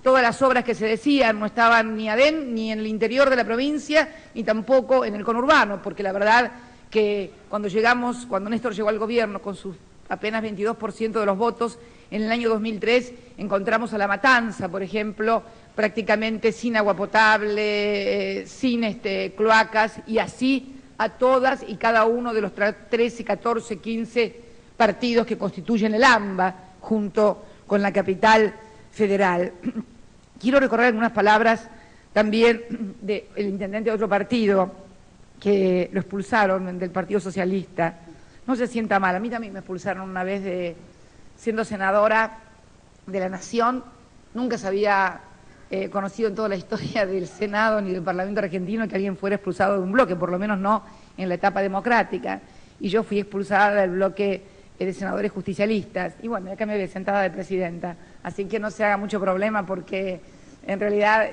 todas las obras que se decían no estaban ni ni en el interior de la provincia, ni tampoco en el conurbano, porque la verdad que cuando Néstor llegó al gobierno con sus apenas 22% de los votos, en el año 2003 encontramos a La Matanza, por ejemplo, prácticamente sin agua potable, sin cloacas, y así a todas y cada uno de los 13, 14, 15 partidos que constituyen el AMBA, junto con la capital federal. Quiero recordar algunas palabras también del intendente de otro partido, que lo expulsaron del Partido Socialista. No se sienta mal, a mí también me expulsaron una vez siendo senadora de la Nación. Nunca se había conocido en toda la historia del Senado ni del Parlamento argentino que alguien fuera expulsado de un bloque, por lo menos no en la etapa democrática. Y yo fui expulsada del bloque de senadores justicialistas. Y bueno, acá me ve sentada de presidenta. Así que no se haga mucho problema porque en realidad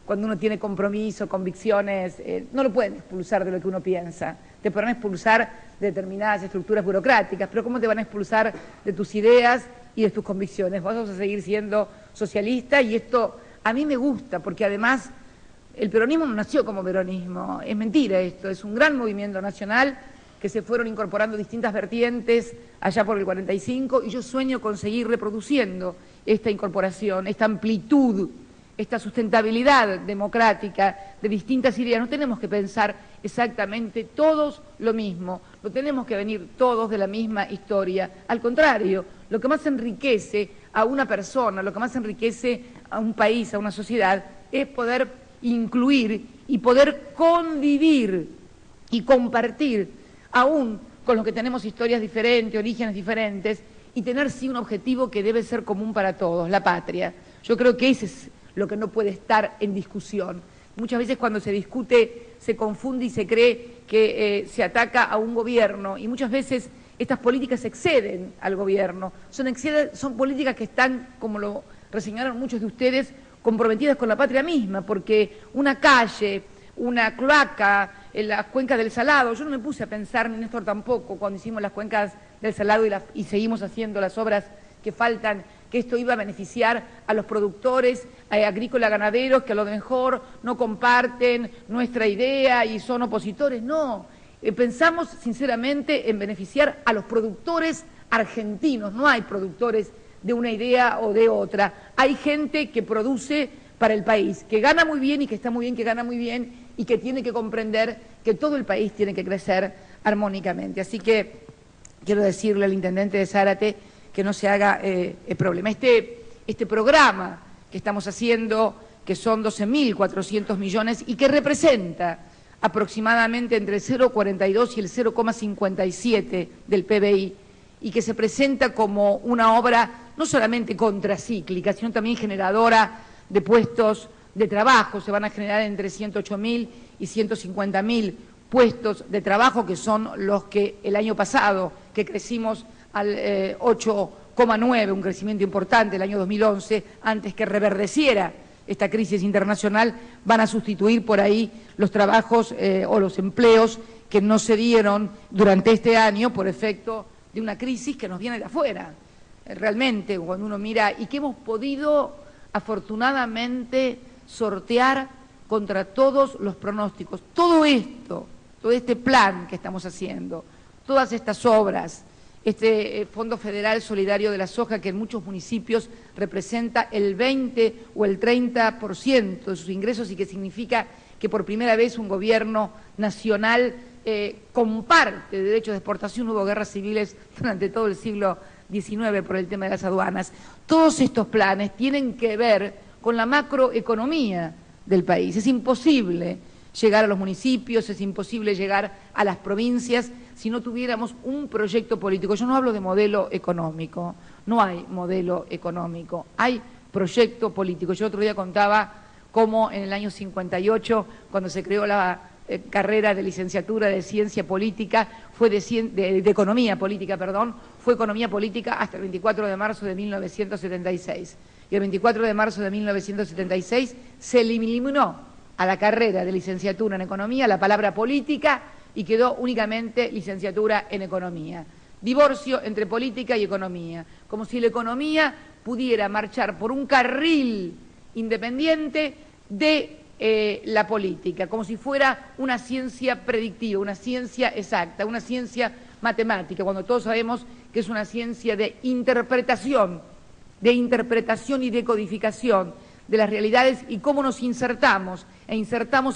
cuando uno tiene compromiso, convicciones, no lo pueden expulsar de lo que uno piensa. Te podrán expulsar de determinadas estructuras burocráticas, pero ¿cómo te van a expulsar de tus ideas y de tus convicciones? Vos vas a seguir siendo socialista, y esto a mí me gusta, porque además el peronismo no nació como peronismo, es mentira esto, es un gran movimiento nacional que se fueron incorporando distintas vertientes allá por el 45, y yo sueño con seguir reproduciendo esta incorporación, esta amplitud, esta sustentabilidad democrática de distintas ideas. No tenemos que pensar exactamente todos lo mismo, no tenemos que venir todos de la misma historia. Al contrario, lo que más enriquece a una persona, lo que más enriquece a un país, a una sociedad, es poder incluir y poder convivir y compartir, aún con los que tenemos historias diferentes, orígenes diferentes, y tener sí un objetivo que debe ser común para todos, la patria. Yo creo que ese es lo que no puede estar en discusión. Muchas veces cuando se discute se confunde y se cree que se ataca a un gobierno, y muchas veces estas políticas exceden al gobierno. Son políticas que están, como lo reseñaron muchos de ustedes, comprometidas con la patria misma, porque una calle, una cloaca, en las cuencas del Salado, yo no me puse a pensar, ni Néstor tampoco, cuando hicimos las cuencas del Salado y seguimos haciendo las obras que faltan, que esto iba a beneficiar a los productores agrícolas ganaderos que a lo mejor no comparten nuestra idea y son opositores. No, pensamos sinceramente en beneficiar a los productores argentinos. No hay productores de una idea o de otra. Hay gente que produce para el país, que gana muy bien y que está muy bien, que gana muy bien y que tiene que comprender que todo el país tiene que crecer armónicamente. Así que quiero decirle al intendente de Zárate que no se haga problema. Este programa que estamos haciendo, que son 12.400 millones y que representa aproximadamente entre el 0,42 y el 0,57 del PBI, y que se presenta como una obra no solamente contracíclica, sino también generadora de puestos de trabajo. Se van a generar entre 108.000 y 150.000 puestos de trabajo, que son los que el año pasado, que crecimos al 8,9, un crecimiento importante el año 2011, antes que reverdeciera esta crisis internacional, van a sustituir por ahí los trabajos o los empleos que no se dieron durante este año por efecto de una crisis que nos viene de afuera. Realmente, cuando uno mira y que hemos podido afortunadamente sortear contra todos los pronósticos, todo esto, todo este plan que estamos haciendo, todas estas obras, este Fondo Federal Solidario de la Soja, que en muchos municipios representa el 20 o el 30% de sus ingresos, y que significa que por primera vez un gobierno nacional comparte derechos de exportación. Hubo guerras civiles durante todo el siglo XIX por el tema de las aduanas. Todos estos planes tienen que ver con la macroeconomía del país. Es imposible llegar a los municipios, es imposible llegar a las provincias si no tuviéramos un proyecto político. Yo no hablo de modelo económico, no hay modelo económico, hay proyecto político. Yo otro día contaba cómo en el año 58, cuando se creó la carrera de licenciatura de ciencia política, fue de economía política, perdón, fue economía política hasta el 24 de marzo de 1976. Y el 24 de marzo de 1976 se eliminó a la carrera de licenciatura en economía la palabra política y quedó únicamente licenciatura en economía. Divorcio entre política y economía, como si la economía pudiera marchar por un carril independiente de la política, como si fuera una ciencia predictiva, una ciencia exacta, una ciencia matemática, cuando todos sabemos que es una ciencia de interpretación y de codificación de las realidades y cómo nos insertamos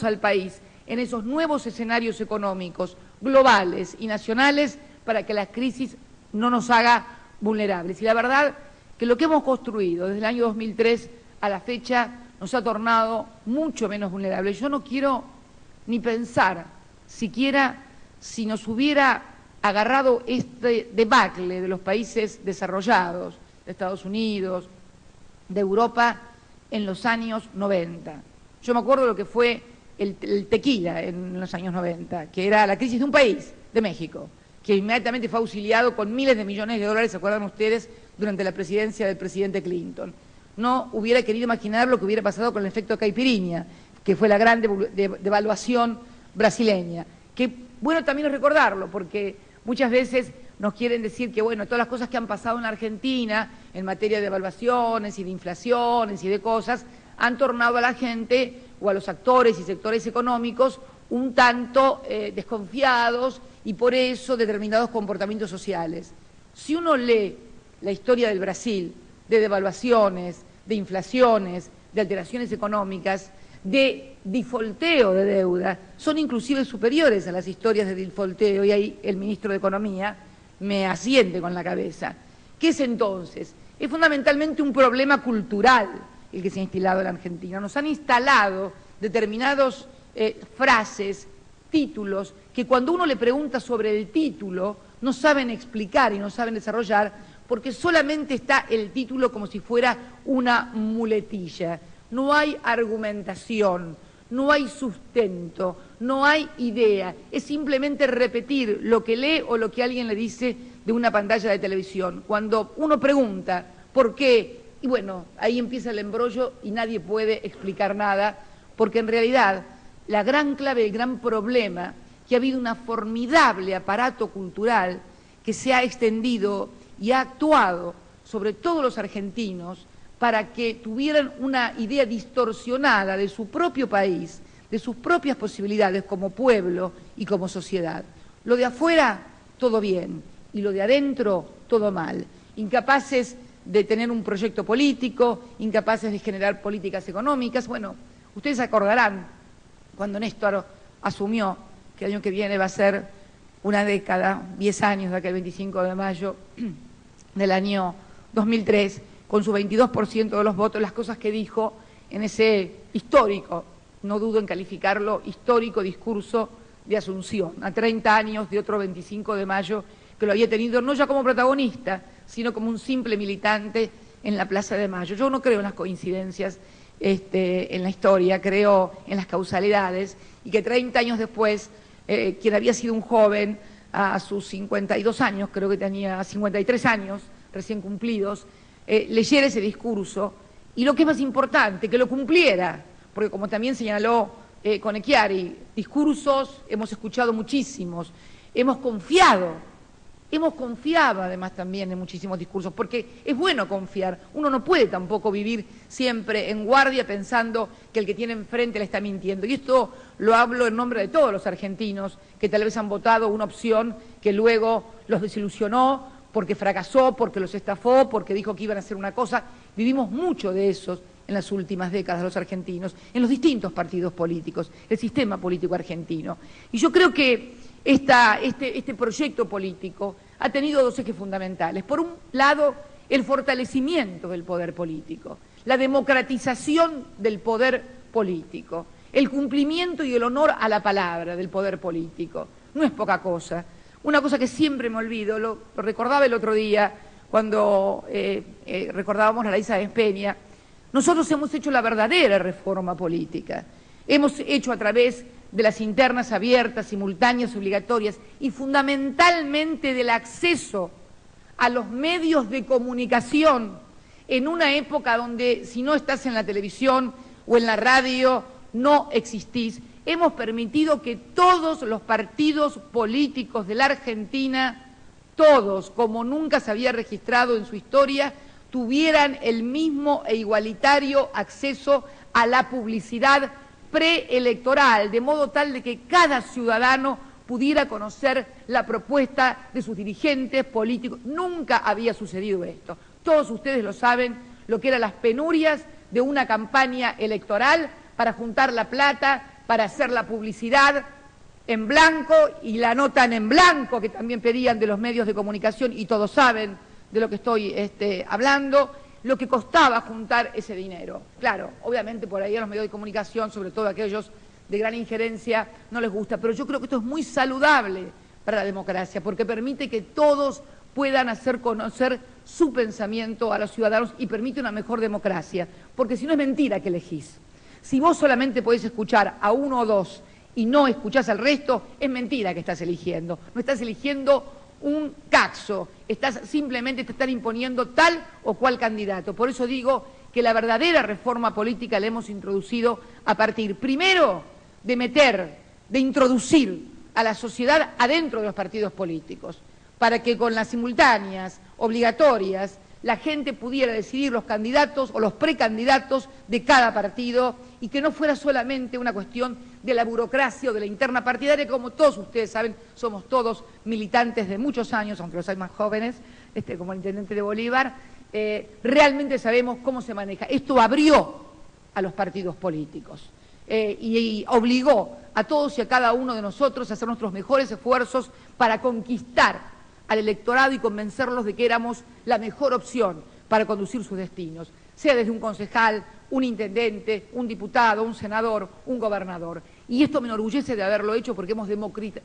al país en esos nuevos escenarios económicos globales y nacionales para que la crisis no nos haga vulnerables. Y la verdad que lo que hemos construido desde el año 2003 a la fecha nos ha tornado mucho menos vulnerables. Yo no quiero ni pensar siquiera si nos hubiera agarrado este debacle de los países desarrollados, de Estados Unidos, de Europa, en los años 90. Yo me acuerdo lo que fue el tequila en los años 90, que era la crisis de un país, de México, que inmediatamente fue auxiliado con miles de millones de dólares, ¿se acuerdan ustedes?, durante la presidencia del presidente Clinton. No hubiera querido imaginar lo que hubiera pasado con el efecto caipirinha, que fue la gran devaluación brasileña. Que bueno también es recordarlo, porque muchas veces nos quieren decir que, bueno, todas las cosas que han pasado en la Argentina en materia de devaluaciones y de inflaciones y de cosas, han tornado a la gente o a los actores y sectores económicos un tanto desconfiados y por eso determinados comportamientos sociales. Si uno lee la historia del Brasil, de devaluaciones, de inflaciones, de alteraciones económicas, de defaulteo de deuda, son inclusive superiores a las historias de defaulteo, y ahí el ministro de Economía me asiente con la cabeza. ¿Qué es entonces? Es fundamentalmente un problema cultural el que se ha instalado en la Argentina. Nos han instalado determinadas frases, títulos, que cuando uno le pregunta sobre el título no saben explicar y no saben desarrollar, porque solamente está el título como si fuera una muletilla. No hay argumentación, no hay sustento, no hay idea. Es simplemente repetir lo que lee o lo que alguien le dice de una pantalla de televisión. Cuando uno pregunta por qué, y bueno, ahí empieza el embrollo y nadie puede explicar nada, porque en realidad la gran clave, el gran problema, que ha habido un formidable aparato cultural que se ha extendido y ha actuado sobre todos los argentinos para que tuvieran una idea distorsionada de su propio país, de sus propias posibilidades como pueblo y como sociedad. Lo de afuera, todo bien, y lo de adentro, todo mal. Incapaces de tener un proyecto político, incapaces de generar políticas económicas. Bueno, ustedes acordarán cuando Néstor asumió que el año que viene va a ser una década, 10 años de aquel 25 de mayo del año 2003, con su 22% de los votos, las cosas que dijo en ese histórico, no dudo en calificarlo, histórico discurso de Asunción, a 30 años de otro 25 de mayo, que lo había tenido no ya como protagonista, sino como un simple militante en la Plaza de Mayo. Yo no creo en las coincidencias en la historia, creo en las causalidades, y que 30 años después, quien había sido un joven a sus 52 años, creo que tenía 53 años recién cumplidos, leyera ese discurso y lo que es más importante, que lo cumpliera, porque como también señaló Conecchiari, discursos hemos escuchado muchísimos, hemos confiado además también en muchísimos discursos, porque es bueno confiar, uno no puede tampoco vivir siempre en guardia pensando que el que tiene enfrente le está mintiendo, y esto lo hablo en nombre de todos los argentinos que tal vez han votado una opción que luego los desilusionó, porque fracasó, porque los estafó, porque dijo que iban a hacer una cosa. Vivimos mucho de esos en las últimas décadas los argentinos, en los distintos partidos políticos, el sistema político argentino. Y yo creo que este proyecto político ha tenido dos ejes fundamentales. Por un lado, el fortalecimiento del poder político, la democratización del poder político, el cumplimiento y el honor a la palabra del poder político. No es poca cosa. Una cosa que siempre me olvido, lo recordaba el otro día cuando recordábamos a la Elizabeth Peña. Nosotros hemos hecho la verdadera reforma política. Hemos hecho a través de las internas abiertas, simultáneas, obligatorias y fundamentalmente del acceso a los medios de comunicación en una época donde si no estás en la televisión o en la radio no existís. Hemos permitido que todos los partidos políticos de la Argentina, todos, como nunca se había registrado en su historia, tuvieran el mismo e igualitario acceso a la publicidad preelectoral, de modo tal de que cada ciudadano pudiera conocer la propuesta de sus dirigentes políticos. Nunca había sucedido esto. Todos ustedes lo saben, lo que eran las penurias de una campaña electoral para juntar la plata, para hacer la publicidad en blanco y la notan en blanco que también pedían de los medios de comunicación, y todos saben de lo que estoy hablando, lo que costaba juntar ese dinero. Claro, obviamente por ahí a los medios de comunicación, sobre todo aquellos de gran injerencia, no les gusta, pero yo creo que esto es muy saludable para la democracia, porque permite que todos puedan hacer conocer su pensamiento a los ciudadanos y permite una mejor democracia, porque si no es mentira que elegís. Si vos solamente podés escuchar a uno o dos y no escuchás al resto, es mentira que estás eligiendo. No estás eligiendo un caxo, simplemente te están imponiendo tal o cual candidato. Por eso digo que la verdadera reforma política la hemos introducido a partir, primero, de introducir a la sociedad adentro de los partidos políticos, para que con las simultáneas, obligatorias, la gente pudiera decidir los candidatos o los precandidatos de cada partido y que no fuera solamente una cuestión de la burocracia o de la interna partidaria, como todos ustedes saben, somos todos militantes de muchos años, aunque los hay más jóvenes, como el intendente de Bolívar, realmente sabemos cómo se maneja. Esto abrió a los partidos políticos y obligó a todos y a cada uno de nosotros a hacer nuestros mejores esfuerzos para conquistar al electorado y convencerlos de que éramos la mejor opción para conducir sus destinos, sea desde un concejal, un intendente, un diputado, un senador, un gobernador. Y esto me enorgullece de haberlo hecho porque hemos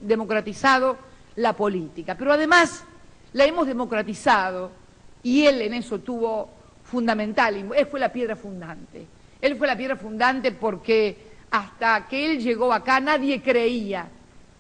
democratizado la política. Pero además la hemos democratizado y él en eso tuvo fundamental, él fue la piedra fundante. Él fue la piedra fundante porque hasta que él llegó acá nadie creía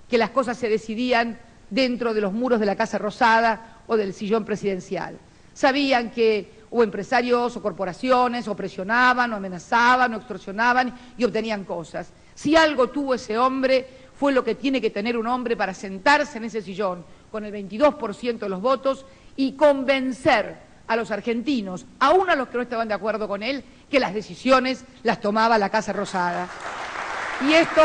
que las cosas se decidían dentro de los muros de la Casa Rosada o del sillón presidencial. Sabían que o empresarios o corporaciones o presionaban o amenazaban o extorsionaban y obtenían cosas. Si algo tuvo ese hombre fue lo que tiene que tener un hombre para sentarse en ese sillón con el 22% de los votos y convencer a los argentinos, aún a los que no estaban de acuerdo con él, que las decisiones las tomaba la Casa Rosada. Y esto